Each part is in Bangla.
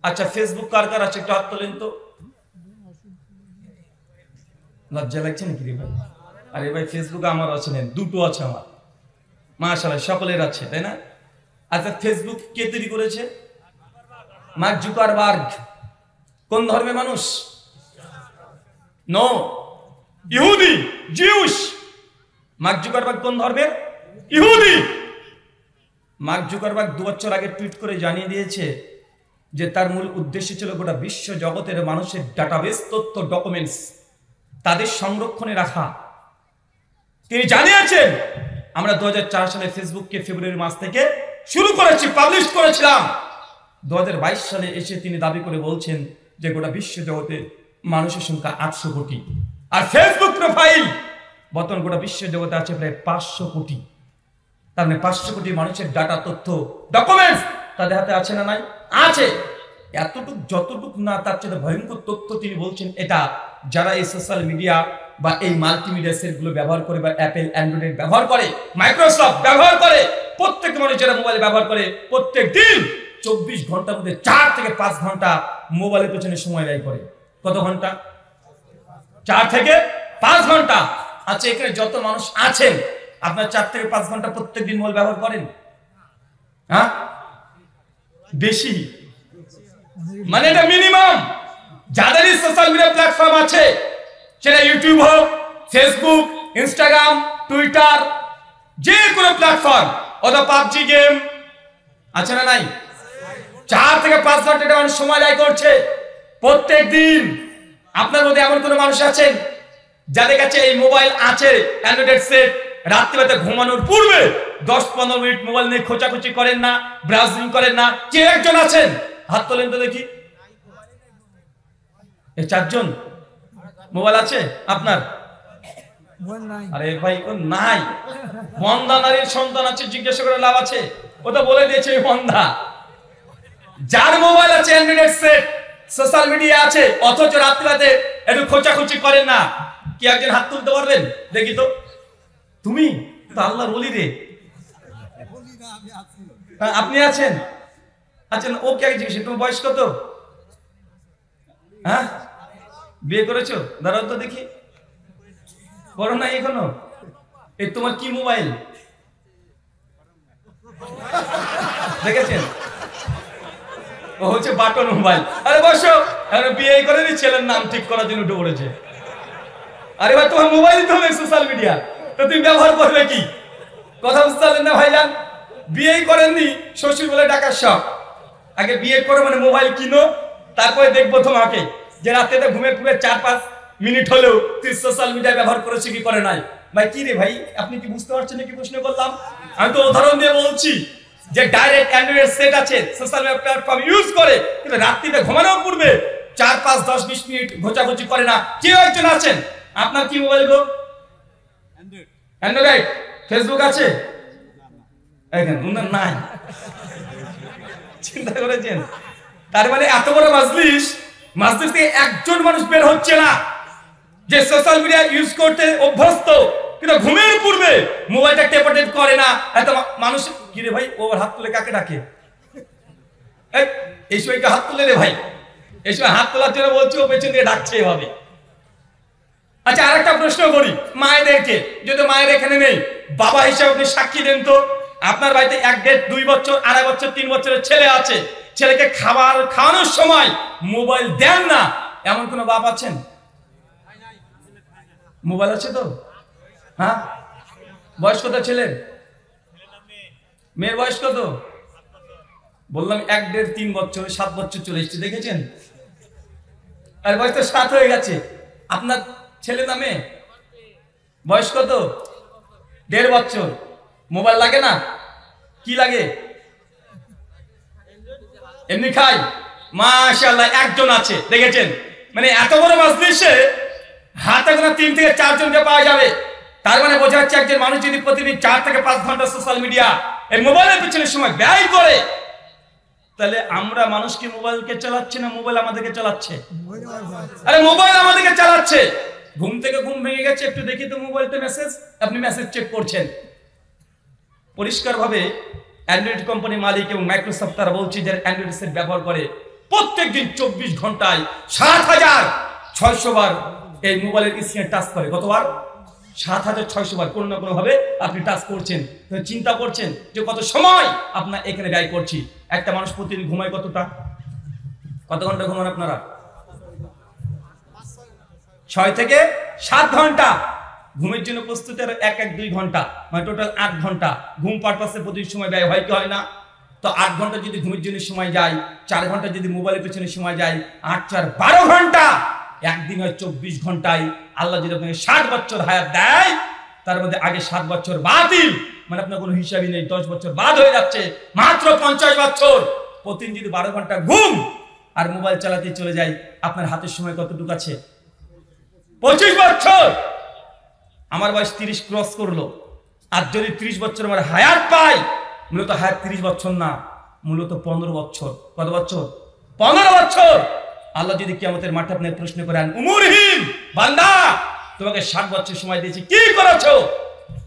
আচ্ছা ফেসবুক কার কার আছে একটু হাত তোলেন তো। লজ্জা লাগছে নাকি রে ভাই? আরে ভাই ফেসবুকে আমার আছে না, দুটো আছে আমার, মাশাআল্লাহ সকলের আছে, তাই না? আচ্ছা ফেসবুক কে তৈরি করেছে? Mark Zuckerberg. কোন ধর্মের মানুষ? নো, ইহুদি, জিউস। মার্ক জুকারবার্গ কোন ধর্মের? ইহুদি। মার্ক জুকারবার্গ 2 বছর আগে টুইট করে জানিয়ে দিয়েছে যে তার মূল উদ্দেশ্য ছিল গোটা বিশ্ব জগতের মানুষের ডাটাবেস, তথ্য, ডকুমেন্টস তাদের সংরক্ষণে রাখা। তিনি জানিয়েছেন আমরা 2004 সালে ফেসবুককে ফেব্রুয়ারি মাস থেকে শুরু করেছি, পাবলিশ করেছিলাম। 2022 সালে এসে তিনি দাবি করে বলছেন যে গোটা বিশ্ব জগতে মানুষের সংখ্যা 800 কোটি, আর ফেসবুক প্রোফাইল বর্তমান গোটা বিশ্ব জগতে আছে প্রায় 500 কোটি। তার মানে 500 কোটি মানুষের ডাটা, তথ্য, ডকুমেন্টস তাদের হাতে আছে না নাই? আছে। এতটুক যতটুক না, তার চেয়ে ভয়ঙ্কর তথ্য তিনি বলছেন এটা যারা এই সোশ্যাল মিডিয়া বা এই মাল্টিমিডিয়া সেটগুলো ব্যবহার করে, বা অ্যাপেল অ্যান্ড্রয়েড ব্যবহার করে, মাইক্রোসফট ব্যবহার করে, প্রত্যেক মানুষ যারা মোবাইল ব্যবহার করে প্রত্যেক দিন 24 ঘন্টার মধ্যে 4 থেকে 5 ঘন্টা মোবাইলের পেছনে সময় ব্যয় করে। কত ঘন্টা? 4 থেকে 5 ঘন্টা। আচ্ছা এখানে যত মানুষ আছেন আপনার 4 থেকে 5 ঘন্টা প্রত্যেকদিন মোবাইল ব্যবহার করেন? হ্যাঁ, বেশি মানে এটা মিনিমাম। যাদেরই সোশ্যাল মিডিয়া প্ল্যাটফর্ম আছে, সেটা ইউটিউব হোক, ফেসবুক, ইনস্টাগ্রাম, টুইটার, যে কোনো প্ল্যাটফর্ম, অথবা পাবজি গেম আছে না নাই? 4 থেকে 5 ঘন্টা এটা মানুষ সময় ব্যয় করছে প্রত্যেক দিন। আপনার মধ্যে এমন কোনো মানুষ আছেন যাদের কাছে এই মোবাইল আছে, অ্যান্ড্রয়েড সেট, রাত্রিবেলা ঘুমানোর পূর্বে 10-15 মিনিট মোবাইল নিয়ে খোঁচাখুচি করেন না, ব্রাউজিং করেন না? কে একজন আছেন? হাত তোলেন তো দেখি। এই 4 জন মোবাইল আছে আপনার? আরে ভাই ও নাই, বন্ধা নারীর সন্তান আছে, জিজ্ঞাসা করে লাভ আছে? ও তো বলে দিয়েছে বন্ধা। যার মোবাইল আছে, অ্যান্ড্রয়েড সেট, সোশ্যাল মিডিয়া আছে, অথচ রাত্রিরাতে একটু খোঁচাখুচি করেন না, কি একজন হাত তুলতে পারবেন দেখি তো? তুমি তো আল্লাহর ওলি রে। আপনি আছেন? আচ্ছা ও কে জিজ্ঞেস, তোমার বয়স কত? হ্যাঁ, বিয়ে করেছো? দাঁড়াও তো দেখি। করো না এখনো? এই তোমার কি মোবাইল দেখেছেন? ও হচ্ছে বাটন মোবাইল। আরে বসো, এখন বিয়ে করেনি, ছেলের নাম ঠিক করার জন্য উঠে পড়েছে। আরে ভাই তোমার মোবাইলই তো হবে সোশ্যাল মিডিয়া, তো তুমি ব্যবহার করবে কি? কথা বুঝতে পারলেন না ভাইজান? বিয়েই করেননি, শ্বশুর বলে ডাকার শখ। আগে বিয়ে করে মানে মোবাইল কিনো, তারপরে দেখবো তোমাকে যে রাতে ঘুমে ঘুমে 4-5 মিনিট হলেও তুই সোশ্যাল মিডিয়া ব্যবহার করেছে কি করে নাই। ভাই কি রে ভাই, আপনি কি বুঝতে পারছেন কি প্রশ্ন করলাম? আমি তো উদাহরণ দিয়ে বলছি যে ডাইরেক্ট অ্যান্ড্রয়েড সেট আছে, সোশ্যাল মিডিয়া প্ল্যাটফর্ম ইউজ করে, কিন্তু রাত্রিতে ঘুমানোর পূর্বে 4-5-10-20 মিনিট ঘোচাঘুচি করে না। কেউ একজন আছেন? আপনার কি মোবাইল গো? অ্যান্ড্রয়েড। ফেসবুক আছে? নাই। চিন্তা করেছেন? তার মানে এত বড় মাজলিস থেকে একজন মানুষ বের হচ্ছে না যে সোশ্যাল মিডিয়া ইউজ করতে অভ্যস্ত, কিন্তু ঘুমের পূর্বে মোবাইলটা টেপ করে না। এত মানুষ কি রে ভাই, ওর হাত তুলে কাকে ডাকে? এই সময় হাত তুলে রে ভাই, এই সময় হাত তোলার জন্য বলছি, ও পেছন দিয়ে ডাকছে এভাবে। আচ্ছা আরেকটা প্রশ্ন করি মায়েদেরকে, যদি মায়ের এখানে নেই, বাবা হিসাবে আপনি সাক্ষী দেন তো, আপনার বাড়িতে 1-1.5-2 বছর, 2.5 বছর, 3 বছরের ছেলে আছে, ছেলেকে খাবার খাওয়ানোর সময় মোবাইল দেন না, এমন কোন বাপ আছেন? মোবাইল আছে তো? হ্যাঁ, বয়স কত ছেলের? মেয়ের বয়স কত? বললাম 1-1.5-3 বছর, 7 বছর চলে এসেছে, দেখেছেন? আর বয়স তো 7 হয়ে গেছে। আপনার ছেলে না মেয়ে? বয়স কত? 1.5 বছর। মোবাইল লাগে না? কি লাগে? এমনি খাই? মাশাআল্লাহ, একজন আছে, দেখেছেন? মানে এত বড় মাজলিসে হাতে গোনা 3 থেকে 4 জনকে পাওয়া যাবে। তার মানে বোঝা যাচ্ছে একজন মানুষ যদি প্রতিদিন 4 থেকে 5 ঘন্টা সোশ্যাল মিডিয়া এই মোবাইলের পিছনে সময় ব্যয় করে, তাহলে আমরা মানুষকে মোবাইলকে চালাচ্ছি না মোবাইল আমাদেরকে চালাচ্ছে? আরে মোবাইল আমাদেরকে চালাচ্ছে। ঘুম থেকে ঘুম ভেঙে গেছে, একটু দেখি তো মোবাইলতে মেসেজ, আপনি মেসেজ চেক করছেন। পরিষ্কারভাবে অ্যান্ড্রয়েড কোম্পানি মালিক এবং মাইক্রোসফট তারা বলছে যারা অ্যান্ড্রয়েড সেট ব্যবহার করে প্রত্যেকদিন 24 ঘন্টায় 7,600 বার এই মোবাইলের স্ক্রিনে টাচ করে। কতবার? 7,600 বার কোনো না কোনো ভাবে আপনি টাচ করছেন। চিন্তা করছেন যে কত সময় আপনার এখানে ব্যয় করছি। একটা মানুষ প্রতিদিন ঘুমায় কতটা? কত ঘন্টা ঘুমান আপনারা? 6 থেকে 7 ঘন্টা। ঘুমের জন্য প্রস্তুতি 1-2 ঘন্টা, মানে টোটাল 8 ঘন্টা ঘুম পারপাসে প্রতিদিন সময় ব্যয় হয় কি হয় না? তো 8 ঘন্টা যদি ঘুমের জন্য সময় যায়, 4 ঘন্টা যদি মোবাইলের পেছনে সময় যায়, 8-4 12 ঘন্টা। একদিন হয় 24 ঘন্টায়। আল্লাহ যদি আপনাকে 60 বছর হায়াত দেয়, তার মধ্যে আগে 7 বছর বাতিল, মানে আপনার কোনো হিসাবই নেই, 10 বছর বাদ হয়ে যাচ্ছে, মাত্র 50 বছর। প্রতিদিন যদি 12 ঘন্টা ঘুম আর মোবাইল চালাতে চলে যায়, আপনার হাতের সময় কতটুকু আছে? 25 বছর। আমার বয়স 30 ক্রস করলো, আর যদি 30 বছর আমার হায়াত পাই, মূলত হায়াত 30 বছর না, মূলত 15 বছর। কত বছর? 15 বছর। আল্লাহ যদি কিয়ামতের মাঠে আপনাকে প্রশ্ন করেন, উমরহীন বান্দা, তোমাকে 60 বছর সময় দিয়েছি, কি করেছো?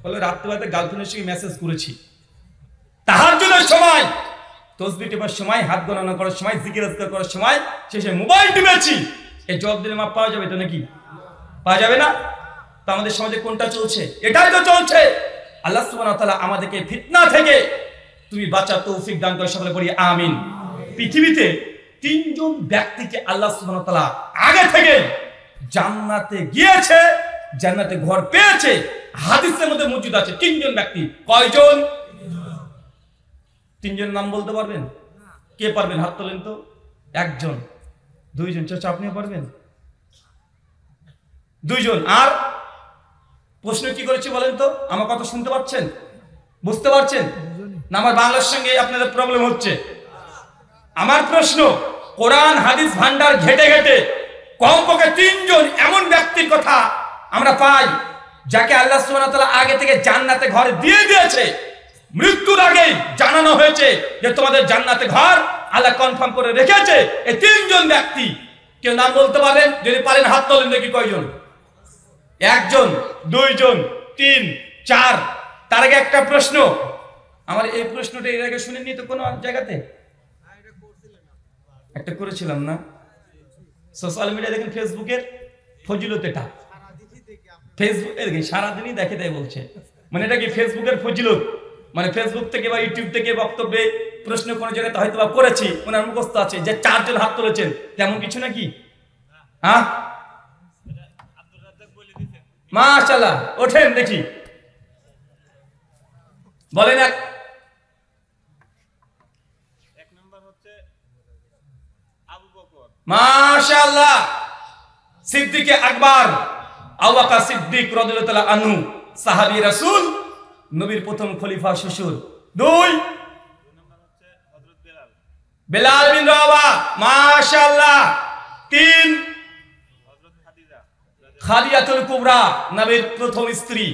বলে রাত্রিবেলাতে গার্লফ্রেন্ডের সঙ্গে মেসেজ করেছি, তাহাজ্জুদের সময়, তসবিহ টেপার সময়, হাত গণনা করার সময়, জিকির আজকার করার সময়, শেষে মোবাইল টিপেছি। এই জবাব দিলে মাপ পাওয়া যাবে তো নাকি? পাওয়া যাবে না? তো আমাদের সমাজে কোনটা চলছে? এটাই তো চলছে। আল্লাহ সুবহানাহু ওয়া তাআলা আমাদেরকে ফিতনা থেকে তুমি বাঁচার তৌফিক দান করে, সকলে বলি আমিন। পৃথিবীতে 3 জন ব্যক্তিকে আল্লাহ সুবহানাহু ওয়া তাআলা আগে থেকে জান্নাতে গিয়েছে, জান্নাতে ঘর পেয়েছে, হাদিসের মধ্যে মজুদ আছে 3 জন ব্যক্তি। কয়জন? 3 জন নাম বলতে পারবেন? কে পারবেন? হাত তোলেন তো। 1 জন, 2 জন, চাচা আপনিও পারবেন? 2 জন। আর প্রশ্ন কি করেছি বলেন তো? আমার কথা শুনতে পাচ্ছেন? বুঝতে পারছেন না? আমার বাংলার সঙ্গে আপনাদের প্রবলেম হচ্ছে। আমার প্রশ্ন, কোরআন হাদিস ভান্ডার ঘেটে ঘেটে কমপক্ষে 3 জন এমন ব্যক্তির কথা আমরা পাই, যাকে আল্লাহ সুবহানাহু ওয়া তাআলা আগে থেকে জান্নাতে ঘর দিয়ে দিয়েছে। মৃত্যুর আগেই জানানো হয়েছে যে তোমাদের জান্নাতে ঘর আল্লাহ কনফার্ম করে রেখেছে। এই 3 জন ব্যক্তি কেউ নাম বলতে পারেন? যদি পারেন হাত তোলেন দেখি কয়জন। 1 জন, 2 জন, 3, 4। তার আগে একটা প্রশ্ন, আমার এই প্রশ্নটা এর আগে শুনেননি তো কোনো জায়গাতে? একটা করেছিলাম না? সোশ্যাল মিডিয়া দেখেন, ফেসবুকের ফজিলত এটা। ফেসবুক দেখেন সারাদিনই দেখে দেয় বলছে, মানে এটা কি ফেসবুকের ফজিলত? মানে ফেসবুক থেকে বা ইউটিউব থেকে বক্তব্যে প্রশ্ন কোনো জায়গাতে হয়তো বা করেছি, ওনার মুখস্থ আছে যে 4 জন হাত তুলেছেন, তেমন কিছু নাকি? হ্যাঁ, মাশাআল্লাহ, ওঠেন দেখি, বলেন। এক নাম্বার হচ্ছে আবু বকর, মাশাআল্লাহ, সিদ্দিক আকবর, আবু বকর সিদ্দিক রাদিয়াল্লাহু তাআলা আনহু, সাহাবী রাসূল, নবীর প্রথম খলিফা শ্বশুর। 2 নাম্বার হচ্ছে হযরত বেলাল, বেলাল বিন রাবাহ, মাশাআল্লাহ। 3 হযরত খাদিজা, খাদিজাতুল কুবরা, নবীর প্রথম স্ত্রী,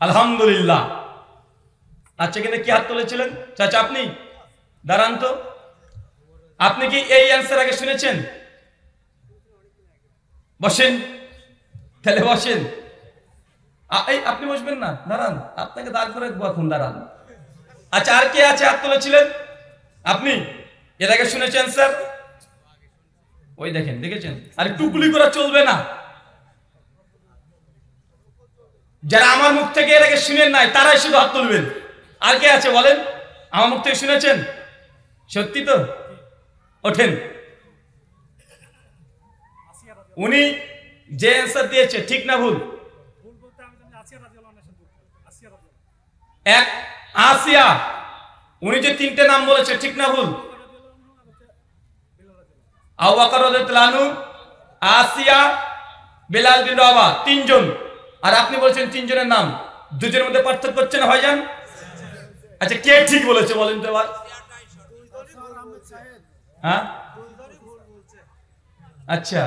আলহামদুলিল্লাহ। আচ্ছা, কিন্তু কি হাত তুলেছিলেন? চাচা আপনি দাঁড়ান তো। আপনি কি এই অ্যান্সার আগে শুনেছেন? বসেন, তাহলে বসেন। এই আপনি বসবেন না, দাঁড়ান, আপনাকে দাঁড় করে এখন দাঁড়ান। আচ্ছা, আর কে আছে হাত তুলেছিলেন? আপনি এর আগে শুনেছেন স্যার? ওই দেখেন, দেখেছেন? আর টুকুলি করা চলবে না। যারা আমার মুখ থেকে এর আগে শুনেন নাই, তারাই শুধু হাত তুলবেন। আর কে আছে বলেন? আমার মুখ থেকে শুনেছেন? সত্যি তো? ওঠেন। উনি যে অ্যান্সার দিয়েছে, ঠিক না ভুল? এক আসিয়া, উনি যে 3টে নাম বলেছে, ঠিক না ভুল? আবু বকর রাদিয়াল্লাহু আনহু, আসিয়া, বেলাল বিন রাবাহ, 3 জন। আর আপনি বলছেন 3 জনের নাম, 2 জনের মধ্যে পার্থক্য হচ্ছে না ভাইজান? আচ্ছা, কে ঠিক বলেছে বলেন তো এবার? হ্যাঁ, আচ্ছা,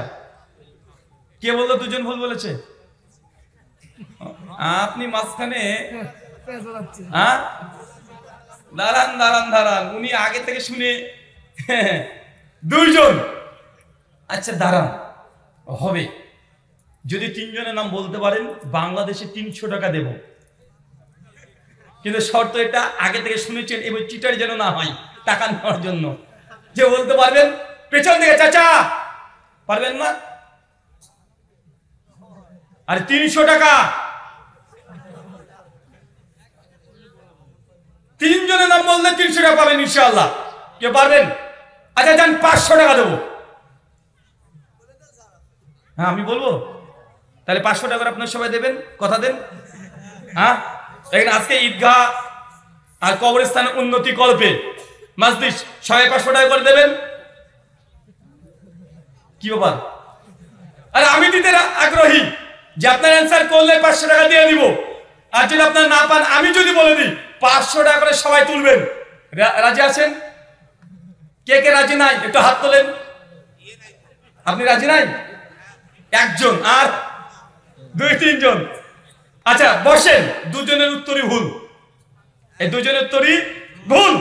কে বললো 2 জন ভুল বলেছে? আপনি মাঝখানে। হ্যাঁ, দাঁড়ান দাঁড়ান দাঁড়ান, উনি আগে থেকে শুনে 2 জন। আচ্ছা দাঁড়ান, হবে। যদি 3 জনের নাম বলতে পারেন, বাংলাদেশে 300 টাকা দেব, কিন্তু শর্ত এটা আগে থেকে শুনেছেন, এবার চিটার যেন না হয় টাকা নেওয়ার জন্য। যে বলতে পারবেন পেছন দিকে চাচা পারবেন না? আরে 300 টাকা, 3 জনের নাম বললে 300 টাকা পাবেন ইনশাআল্লাহ। কে পারবেন? আচ্ছা যান 500 টাকা দেবো। হ্যাঁ আমি বলবো, তাহলে 500 টাকা আপনার সবাই দেবেন, কথা দেন। হ্যাঁ এখানে আজকে ঈদগাহ আর কবরস্থান উন্নতি কল্পে মাজলিস সবাই 500 টাকা করে দেবেন। কি ব্যাপার? আরে আমি দিতে আগ্রহী, যে আপনার অ্যান্সার করলে 500 টাকা দিয়ে দিব, আর যদি আপনার না পান আমি যদি বলে দিই 500 টাকা করে সবাই তুলবেন। রাজি আছেন? কে কে রাজি নাই একটু হাত তোলেন। আপনি রাজি নাই? একজন, আর 2-3 জন। আচ্ছা বসেন, দুজনের উত্তরই ভুল, এই দুজনের উত্তরই ভুল।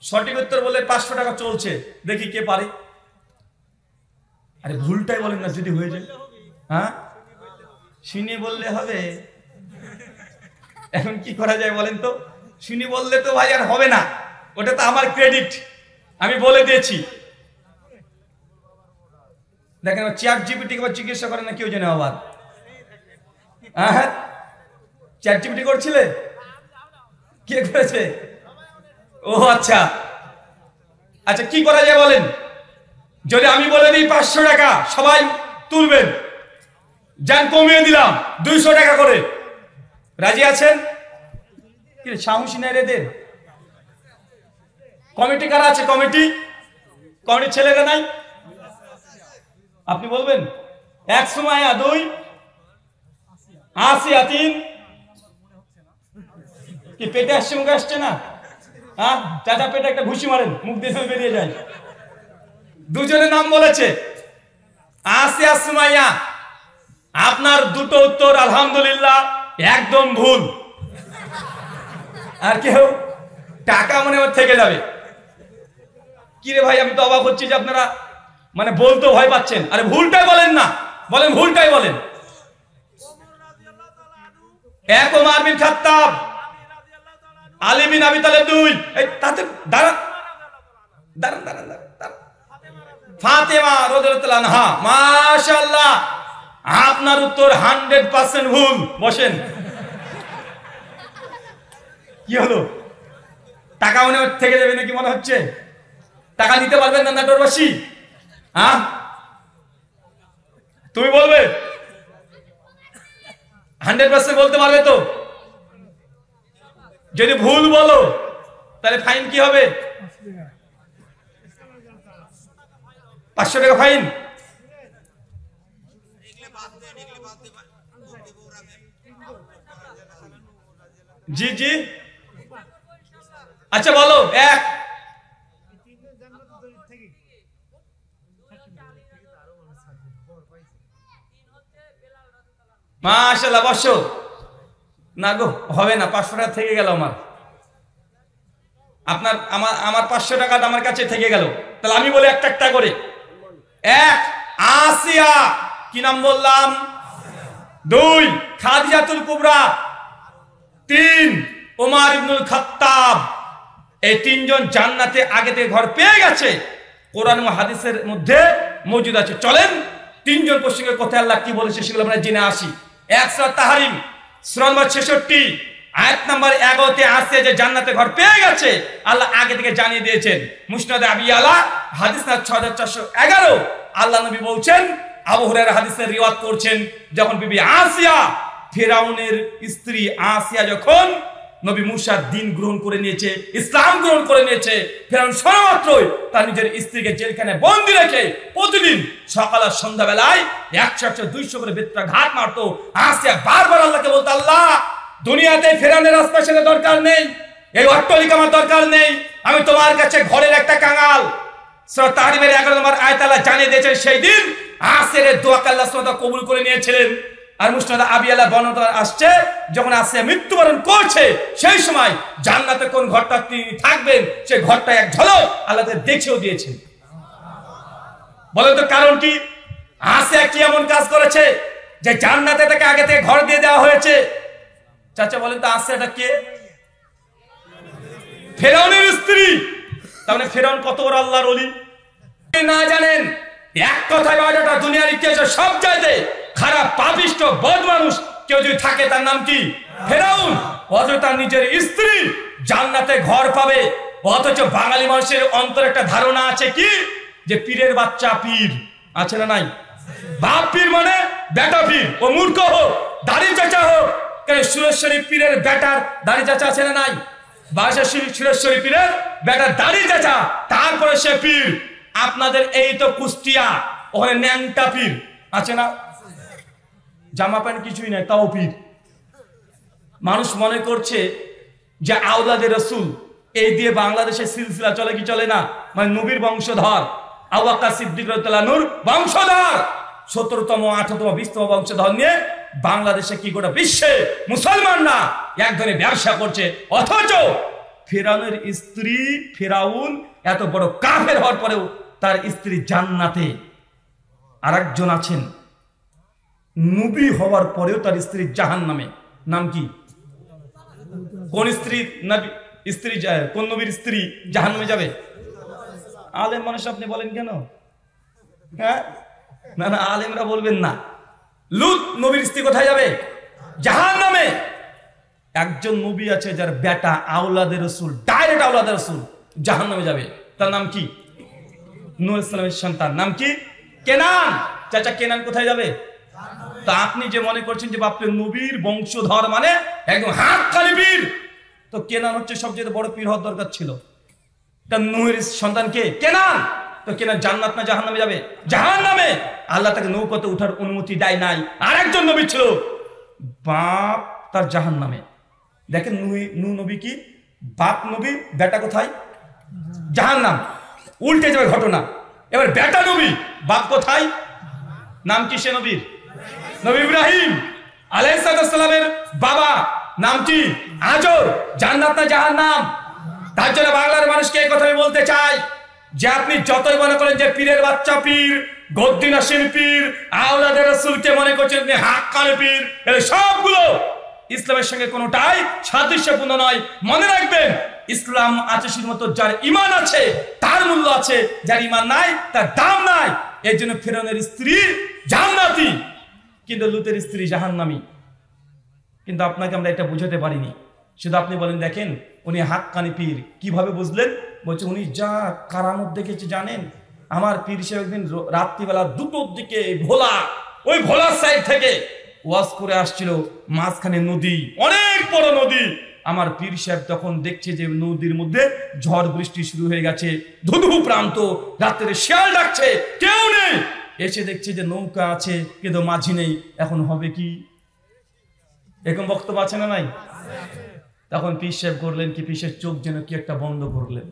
সঠিক উত্তর বলে 500 টাকা চলছে, দেখি কে পারে। আরে ভুলটাই বলেন না যদি হয়ে যায়। হ্যাঁ শুনি বললে হবে, এখন কি করা যায় বলেন তো? শুনি বললে তো ভাই আর হবে না, ওটা তো আমার ক্রেডিট, আমি বলে দিয়েছি। দেখেন চ্যাট জিপিটি কে জিজ্ঞাসা করেন না কেউ জানে আবার। হ্যাঁ চ্যাট জিপিটি করছিলে? কে করেছে? ও আচ্ছা আচ্ছা, কি করা যায় বলেন? যদি আমি বলে দিই 500 টাকা সবাই তুলবেন, যান কমিয়ে দিলাম 200 টাকা করে, রাজি আছেন? কি সাহসী নাই রেদের? কমিটি কারা আছে? কমিটির ছেলেরা নাই? আপনি বলবেন 1 সুমাইয়া, 2 আসিয়া, 3 কি পেটে আসছে মুখে আসছে না? হ্যাঁ চাচা পেটে একটা ঘুষি মারেন, মুখ দিয়ে বেরিয়ে যায়। দুজনের নাম বলেছে আসিয়া সুমাইয়া। আপনার দুটো উত্তর আলহামদুলিল্লাহ একদম ভুল। আর কেউ টাকা মনে হয় থেকে যাবে। কি রে ভাই, আমি তো অবাক হচ্ছি যে আপনারা মানে বলতে ভয় পাচ্ছেন। আরে ভুলটাই বলেন না, বলেন ভুলটাই বলেন। 1 ওমর বিন খাত্তাব, আলী বিন আবি তালেব 2। এই তাতে দাঁড়ান, ফাতেমা রাদিয়াল্লাহু আনহা। মাশাআল্লাহ, আপনার উত্তর 100% ভুল। বসেন। কি হলো? টাকা মনে থেকে যাবে নাকি মনে হচ্ছে? টাকা নিতে পারবেন না নাটোরবাসী? হ্যাঁ তুমি বলবে 100% বলতে পারবে তো? যদি ভুল বলো তাহলে ফাইন কি হবে? 500 টাকা ফাইন। জি জি আচ্ছা বলো। 1 মাশাআল্লাহ, বসো না গো, হবে না। 500 টাকা থেকে গেল আমার। আপনার আমার 500 টাকাটা আমার কাছে থেকে গেল। তাহলে আমি বলি একটা একটা করে। 1 আসিয়া, কি নাম বললাম? 2 খাদিজাতুল কুবরা, 3 ওমর ইবনুল খাত্তাব। এই 3 জন জান্নাতে আগে থেকে ঘর পেয়ে গেছে, কোরআন ও হাদিসের মধ্যে মজুদ আছে। চলেন 3 জন প্রসঙ্গের কথা আল্লাহ কি বলেছে সেগুলো আমরা জেনে আসি। 1 সূরা তাহরিম সূরা নম্বর 66 আয়াত নাম্বার 11-তে আসছে যে জান্নাতে ঘর পেয়ে গেছে, আল্লাহ আগে থেকে জানিয়ে দিয়েছেন। মুসনাদে আবি আলা হাদিস না 6411 আল্লাহ নবী বলছেন, আবু হুরায়রা হাদিসের রিওয়ায়াত করছেন, যখন বিবি আসিয়া ফিরাউনের স্ত্রী আসিয়া যখন নবী মুসার দিন গ্রহণ করে নিয়েছে, ইসলাম গ্রহণ করে নিয়েছে, ফিরাউন সর্বত্রই তার নিজের স্ত্রীকে জেলখানে বন্দী রেখে প্রতিদিন সকাল আর সন্ধ্যা বেলায় 100-200 করে বেত্রাঘাত মারতো। আসিয়া বারবার আল্লাহকে বলতো, আল্লাহ দুনিয়াতে ফিরাউনের আশপাশের দরকার নেই, এই অট্টালিকা আমার দরকার নেই, আমি তোমার কাছে ঘরের একটা কাঙাল। সূরা তাহরিমের 11 নম্বর আয়াত আল্লাহ জানিয়ে দিয়েছেন সেই দিন আসিয়ার দোয়াকে আল্লাহ সুবহানাহু ওয়া তাআলা কবুল করে নিয়েছিলেন। আর মুসনাদ আবি আলা বর্ণনা আসছে, যখন আসিয়া মৃত্যুবরণ করছে সেই সময় জান্নাতে কোন ঘরটা তিনি থাকবেন সেই ঘরটা এক ঝলক আল্লাহ দেখিয়েও দিয়েছেন। বলেন তো কারণ কি? আসিয়া কি এমন কাজ করেছে যে জান্নাতে তাকে আগে থেকে ঘর দিয়ে দেওয়া হয়েছে? চাচা বলেন তো আসিয়াটা কে? ফিরাউনের স্ত্রী। তার মানে ফিরাউন কত বড় আল্লাহর ওলি? না জানেন এক কথায় বায়োডাটা দুনিয়ার ইতিহাসে সব চাইতে খারাপ পাপিষ্ট বদ মানুষ কেউ যদি থাকে তার নাম কি? ফেরাউন। অথচ তার নিজের স্ত্রী জান্নাতে ঘর পাবে, অথচ বাঙালি মানুষের অন্তরে একটা ধারণা আছে কি যে পীরের বাচ্চা পীর আছে না নাই? বাপ পীর মানে বেটা পীর, ও মূর্খ হোক দাড়ি চাচা হোক, কেন সুরেশ্বরী পীরের বেটার দাড়ি চাচা আছে না নাই? বাসা সুরেশ্বরী পীরের বেটার দাড়ি চাচা, তারপরে সে পীর। আপনাদের এই তো কুষ্টিয়া, ওখানে ন্যাংটা পীর আছে না? জামা প্যান্ট কিছুই নাই তাও পীর। মানুষ মনে করছে যে আওলাদে রসুল এই দিয়ে বাংলাদেশের সিলসিলা চলে কি চলে না? মানে নবীর বংশধর আবু বকর সিদ্দিক রাদিয়াল্লাহু আনহুর বংশধর 17তম 18তম 20তম বংশধর নিয়ে বাংলাদেশে কি গোটা বিশ্বে মুসলমানরা এক ধরনের ব্যবসা করছে। অথচ ফেরাউনের স্ত্রী, ফেরাউন এত বড় কাফের হওয়ার পরেও তার স্ত্রী জান্নাতে। আরেকজন আছেন নবী হওয়ার পরেও তার স্ত্রী জাহান্নামে। নাম কি? কোন স্ত্রী? নবী স্ত্রী, কোন নবীর স্ত্রী জাহান্নামে যাবে? আলেম মানুষ আপনি বলেন কেন? হ্যাঁ, না না, আলেমরা বলবেন না। লূত নবীর স্ত্রী কোথায় যাবে? জাহান্নামে। একজন নবী আছে যার বেটা আওলাদে রাসূল, ডাইরেক্ট আওলাদে রাসূল, জাহান্নামে যাবে। তার নাম কি? নূহ আলাইহিস সালামের সন্তান। নাম কি? কেনান। চাচা কেনান কোথায় যাবে? তা আপনি যে মনে করছেন যে বাপরে নবীর বংশধর মানে একদম হাক্কানি পীর, তো কেনান হচ্ছে সবচেয়ে বড় পীর হওয়ার দরকার ছিল। তার নূহের সন্তান কে? কেনান। তো কেনান জান্নাত না জাহান্নামে যাবে? জাহান্নামে। আল্লাহ তাকে নৌকাতে ওঠার অনুমতি দেয় নাই। আরেকজন নবী ছিল, বাপ তার জাহান্নামে। দেখেন নূহ নবী কি, বাপ নবী, বেটা কোথায়? জাহান্নাম। উল্টে যাবে ঘটনা। এবার বেটা নবী, বাপ কোথায়? নাম কি সে নবীর? নবী ইব্রাহিম আলাইহিস সালামের বাবা নাম কি? আজর। জান্নাত না জাহান্নাম? তার জন্য বাংলার মানুষকে এই কথা বলতে চাই যে আপনি যতই মনে করেন যে পীরের বাচ্চা পীর, গদ্দি নাসির পীর, আওলাদে রাসূলকে মনে করছেন যে হাক্কানি পীর, এর সবগুলো ইসলামের সঙ্গে কোনোটাই সাদৃশ্যপূর্ণ নয়। মনে রাখবেন, ইসলাম আছে শুধুমাত্র যার ঈমান আছে তার মূল্য আছে, যার ঈমান নাই তার দাম নাই। এর জন্য ফেরাউনের স্ত্রী জান্নাতি, কিন্তু লূতের স্ত্রী জাহান্নামী। কিন্তু আপনাকে আমরা এটা বুঝাতে পারিনি। শুধু আপনি বলেন দেখেন উনি হাক্কানি পীর। কিভাবে বুঝলেন? বলছে উনি যা কারামত দেখেছে জানেন। আমার পীর সাহেব একদিন রাত্রিবেলা 2টোর দিকে ওই ভোলার সাইড থেকে ওয়াজ করে আসছিল, মাঝখানে নদী, অনেক বড় নদী। আমার পীর সাহেব তখন দেখছে যে নদীর মধ্যে ঝড় বৃষ্টি শুরু হয়ে গেছে, ধুধু প্রান্ত, রাত্রে শিয়াল ডাকছে, কেউ নেই। এসে দেখছে যে নৌকা আছে কিন্তু মাঝি নেই। এখন হবে কি? এরকম বক্তব্য আছে না নাই? তখন পীর সাহেব করলেন কি, পীরের চোখ যেন কি একটা বন্ধ করলেন,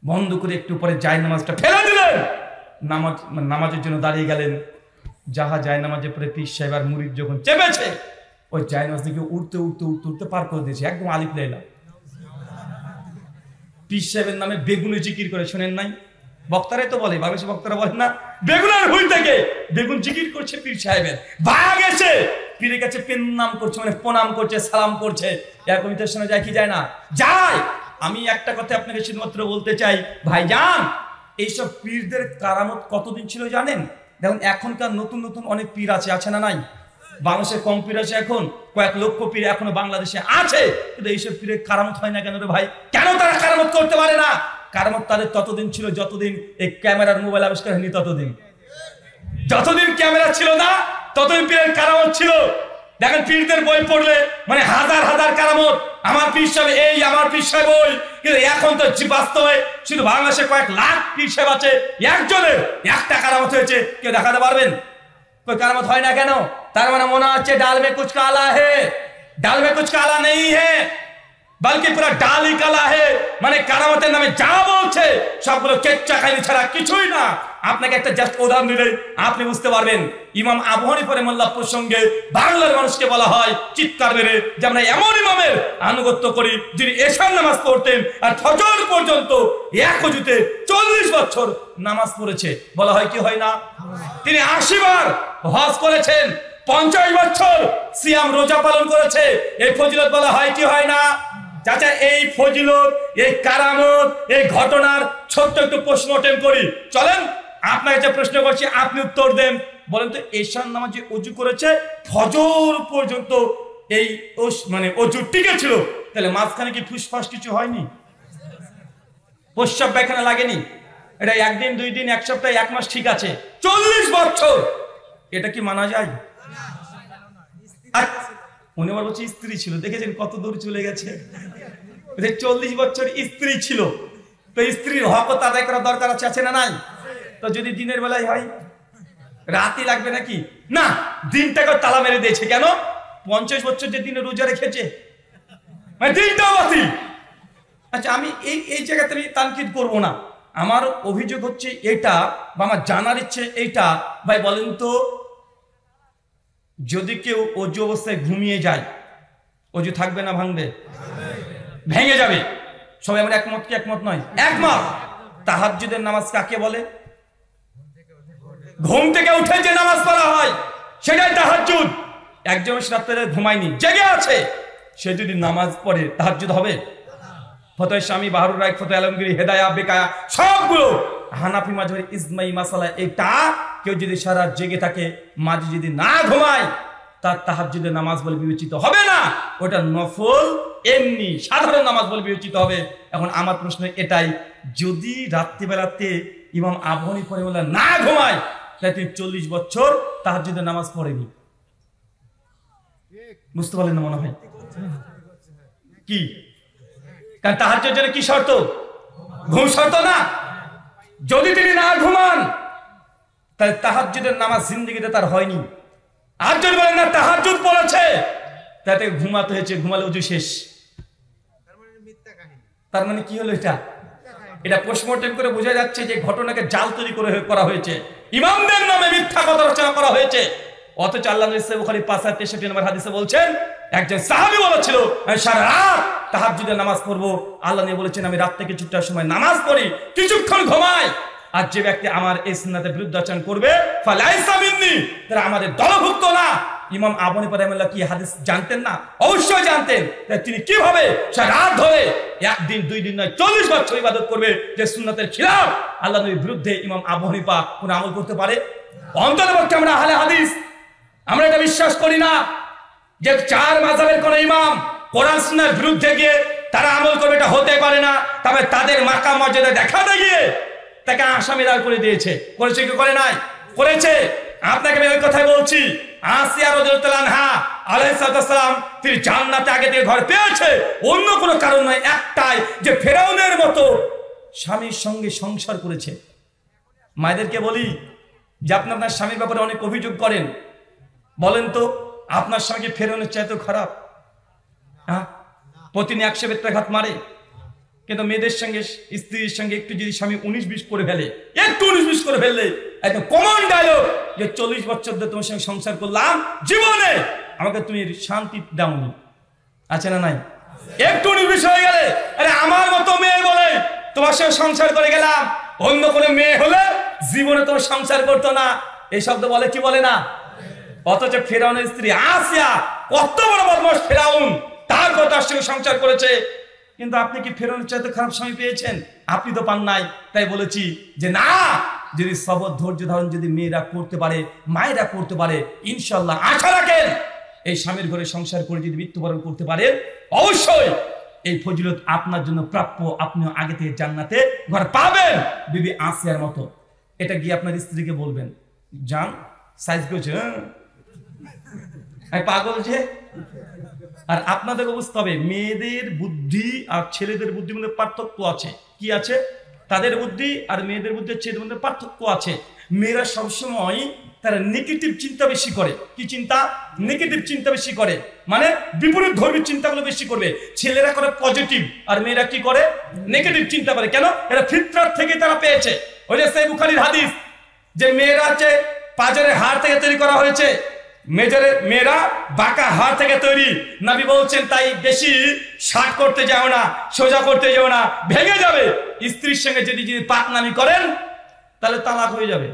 বন্ধ করে একটু পরে জায়নামাজটা ফেলে দিলেন, নামাজের জন্য দাঁড়িয়ে গেলেন। যাহা জায়নামাজের পরে পীর সাহেব আর মুরিদ যখন চেপেছে, ওই জায়নামাজ থেকে উঠতে উঠতে উঠতে উঠতে পার করে দিয়েছে, একদম আলিফ লাইলা। পীর সাহেবের নামে বেগুনে জিকির করে, শোনেন নাই? বক্তারাই তো বলে, বাংলাদেশের বক্তারা বলেন না, বেগুনের হুই থেকে বেগুন জিকির করছে পীর সাহেবের। ভাগ এসে পীরের কাছে নাম করছে, মানে প্রণাম করছে, সালাম করছে। এরকম শোনা যায় কি যায় না? যায়। আমি একটা কথা আপনাকে শুধুমাত্র বলতে চাই, ভাইজান, এইসব পীরদের কারামত কতদিন ছিল জানেন? দেখুন এখনকার নতুন নতুন অনেক পীর আছে না নাই? বাংলাদেশে কম পীর আছে, এখন কয়েক লক্ষ পীর এখনো বাংলাদেশে আছে, কিন্তু এইসব পীরের কারামত হয় না কেন রে ভাই? কেন তারা কারামত করতে পারে না? কারামত তাদের ততদিন ছিল যতদিন এই ক্যামেরার মোবাইল আবিষ্কার হয়নি। যতদিন ক্যামেরা ছিল না ততদিন পীরের কারামত ছিল। দেখেন পীরদের বই পড়লে মানে হাজার হাজার কারামত, আমার পীর সাহেব এই, আমার পীর সাহেব ওই। কিন্তু এখন তো বাস্তবে শুধু বাংলাদেশে কয়েক লাখ পীর সাহেব আছে, একজনের একটা কারামত হয়েছে, কেউ দেখাতে পারবেন? कोई करामत হয় না কেন? তার মানে মনে হচ্ছে ডাল में कुछ काला है, ডাল में कुछ काला नहीं है, बल्कि पूरा डाल ही काला है। মানে কারামতের নামে যা বলছে সবগুলো কেচ্চা খালি ছাড়া কিছুই না। আপনাকে একটা জাস্ট উদাহরণ দিলে আপনি বুঝতে পারবেন। ইমাম আবু হানিফা রাহিমাহুল্লাহ প্রসঙ্গে বাংলার মানুষকে বলা হয় চিৎকার মেরে যে আমরা এমন ইমামের আনুগত্য করি যিনি এশার নামাজ পড়তেন আর ফজর পর্যন্ত এক অজুতে 40 বছর নামাজ পড়েছে। বলা হয় কি হয় না? তিনি 80 বার হজ করেছেন, 50 বছর সিয়াম রোজা পালন করেছে। এই ফজিলত বলা হয় কি হয় না? চাচা এই ফজিলত, এই কারামত, এই ঘটনার ছোট্ট একটু পোস্টমর্টেম করি, চলেন। আপনাকে যে প্রশ্ন করছি আপনি উত্তর দেন। বলেন তো এশার নামাজে অজু করেছে ফজর পর্যন্ত এই মানে অজু টিকে ছিল, তাহলে মাঝখানে কি ফুসফাস কিছু হয়নি? প্রস্রাব পায়খানা লাগেনি? এটা একদিন, 2 দিন, 1 সপ্তাহ, 1 মাস ঠিক আছে, 40 বছর এটা কি মানা যায়? উনি আবার বলছে স্ত্রী ছিল, দেখেছেন কত দূর চলে গেছে। 40 বছর স্ত্রী ছিল, তো স্ত্রীর হক আদায় করা দরকার আছে না নাই? তো যদি দিনের বেলায় হয় রাতে লাগবে নাকি? না, দিনটাকে তালা মেরে দিয়েছে। কেন? 50 বছর যে দিনে রোজা রেখেছে, মানে দিনটাও বাতিল। আচ্ছা, আমি এই জায়গাতে আমি তানকিদ করবো না। আমার অভিযোগ হচ্ছে এটা, বা আমার জানার ইচ্ছে এইটা, ভাই বলেন তো, যদি কেউ অজু অবস্থায় ঘুমিয়ে যায়, অজু থাকবে না ভাঙবে? ভেঙে যাবে। সবাই আমরা একমত কি একমত নয়? একমত। তাহাজ্জুদের নামাজ কাকে বলে? ঘুম থেকে উঠে যে নামাজ পড়া হয় সেটাই তাহাজ্জুদ। একজন রাত্রে ঘুমায়নি, জেগে আছে, সে যদি নামাজ পড়ে তাহাজ্জুদ হবে? ফতোয়া স্বামী বাহারুর রায়, ফতোয়া আলমগীর, হেদায়া, বেকায়া, সবগুলো হানাফি মাযহাবের ইজমাই মাসালা। এটা কেউ যদি সারা জেগে থাকে, মাঝে যদি না ঘুমায়, তার তাহাজ্জুদের নামাজ বলে বিবেচিত হবে না, ওটা নফল এমনি সাধারণ নামাজ বলে বিবেচিত হবে। এখন আমার প্রশ্ন এটাই, যদি রাত্রিবেলাতে ইমাম আবু হানিফা রাহিমাহুল্লাহ না ঘুমায়, তাহলে তিনি 40 বছর তাহাজ্জুদের নামাজ পড়েনি। বুঝতে পারলেন না মনে হয়? কি? কারণ তাহাজ্জুদের জন্য কি শর্ত? ঘুম শর্ত না। যদি তিনি না ঘুমান, তাহলে তাহাজ্জুদের নামাজ জিন্দেগিতে তার হয়নি। আর যদি বলেন না তাহাজ্জুদ পড়েছে, তাতে ঘুমাতে হয়েছে, ঘুমালে ওযু শেষ। তার মানে কি হলো? এটা পোস্টমর্টেম করে বোঝা যাচ্ছে যে ঘটনাকে জাল তৈরি করা হয়েছে, ইমামদের নামে মিথ্যা কথা রচনা করা হয়েছে। অথচ আল্লাহ নবী সহিহ বুখারী ৫৬৩ নম্বর হাদিসে বলছেন, একজন সাহাবী বলেছিল আমি সারা রাত তাহাজ্জুদের নামাজ পড়বো। আল্লাহ নবী বলেছেন আমি রাত থেকে কিছুটার সময় নামাজ পড়ি, কিছুক্ষণ ঘুমাই। আর যে ব্যক্তি আমার এই সুন্নাতের বিরুদ্ধে আচরণ করবে ফালাইসা মিন্নি, তারা আমাদের দলভুক্ত না। ইমাম আবু হানিফা রাহিমাহুল্লাহ কি হাদিস জানতেন না? অবশ্যই জানতেন। তিনি কিভাবে সারা রাত ধরে 1 দিন 2 দিন নয় 40 বছর ইবাদত করবে যে সুন্নাতের খিলাফ, আল্লাহ নবীর বিরুদ্ধে ইমাম আবু হানিফা কোন আমল করতে পারে? অন্ততপক্ষে আমরা আহলে হাদিস আমরা এটা বিশ্বাস করি না যে 4 মাযহাবের কোন ইমাম কোরআন সুন্নাহর বিরুদ্ধে গিয়ে তারা আমল করবে, এটা হতে পারে না। তবে তাদের মাকাম মর্যাদা দেখাতে গিয়ে তাকে আসামি দাঁড় করে দিয়েছে। করেছে কি করে নাই? করেছে। আপনাকে আমি ওই কথাই বলছি, আসিয়া রাদিয়াল্লাহু আনহা আলাইহিস সালাম তিনি জান্নাতে আগে থেকে ঘর পেয়েছে, অন্য কোনো কারণ নয়, একটাই যে ফেরাউনের মতো স্বামীর সঙ্গে সংসার করেছে। মায়েদেরকে বলি যে আপনি আপনার স্বামীর ব্যাপারে অনেক অভিযোগ করেন, বলেন তো আপনার স্বামীকে ফেরাউনের চাইতে খারাপ? হ্যাঁ, প্রতিদিন 100 বেত্রাঘাত মারে, কিন্তু মেয়েদের সঙ্গে স্ত্রীর সঙ্গে একটু যদি স্বামী 19-20 করে ফেলে, একটু 19-20 করে ফেললে একদম কমন ডায়লগ যে 40 বছর ধরে তোমার সঙ্গে সংসার করলাম, জীবনে আমাকে তুমি শান্তি দাওনি। আছে না নাই? একটু 19-20 হয়ে গেলে, আরে আমার মতো মেয়ে বলে তোমার সঙ্গে সংসার করে গেলাম, অন্য কোনো মেয়ে হলে জীবনে তোমার সংসার করতো না, এই শব্দ বলে কি বলে না? অথচ ফেরাউনের স্ত্রী আসিয়া কত বড় বদমাশ ফেরাউন, তার তার সঙ্গে সংসার করেছে। কিন্তু আপনি কি ফেরাউনের চাইতে খারাপ স্বামী পেয়েছেন? আপনি তো পান নাই। তাই বলেছি যে না, যদি সবর ধৈর্য ধারণ যদি মেয়েরা করতে পারে, মায়েরা করতে পারে, ইনশাআল্লাহ আশা রাখেন এই স্বামীর ঘরে সংসার করে যদি মৃত্যুবরণ করতে পারেন, অবশ্যই এই ফজিলত আপনার জন্য প্রাপ্য, আপনিও আগে থেকে জান্নাতে ঘর পাবেন বিবি আসিয়ার মতো। এটা গিয়ে আপনার স্ত্রীকে বলবেন, যান সাইজ করছে পাগল যে। আর আপনাদেরকে বুঝতে হবে মেয়েদের বুদ্ধি আর ছেলেদের বুদ্ধির মধ্যে পার্থক্য আছে। কি আছে? তাদের বুদ্ধি আর মেয়েদের বুদ্ধি ছেলেদের মধ্যে পার্থক্য আছে। মেয়েরা সবসময় তারা নেগেটিভ চিন্তা বেশি করে। কি চিন্তা? নেগেটিভ চিন্তা বেশি করে, মানে বিপরীত ধর্মী চিন্তাগুলো বেশি করবে। ছেলেরা করে পজিটিভ, আর মেয়েরা কি করে? নেগেটিভ চিন্তা করে। কেন? এটা ফিতরাত থেকে তারা পেয়েছে। ওই যে সহিহ বুখারীর হাদিস যে মেয়েরা হচ্ছে পাজরের হাড় থেকে তৈরি করা হয়েছে, মেয়েরা বাঁকা হাড় থেকে তৈরি। নবী বলছেন তাই বেশি শার্ট করতে যাও না, সোজা করতে যাও না, ভেঙে যাবে। স্ত্রীর সঙ্গে যদি পাকনামি করেন তাহলে তালাক হয়ে যাবে।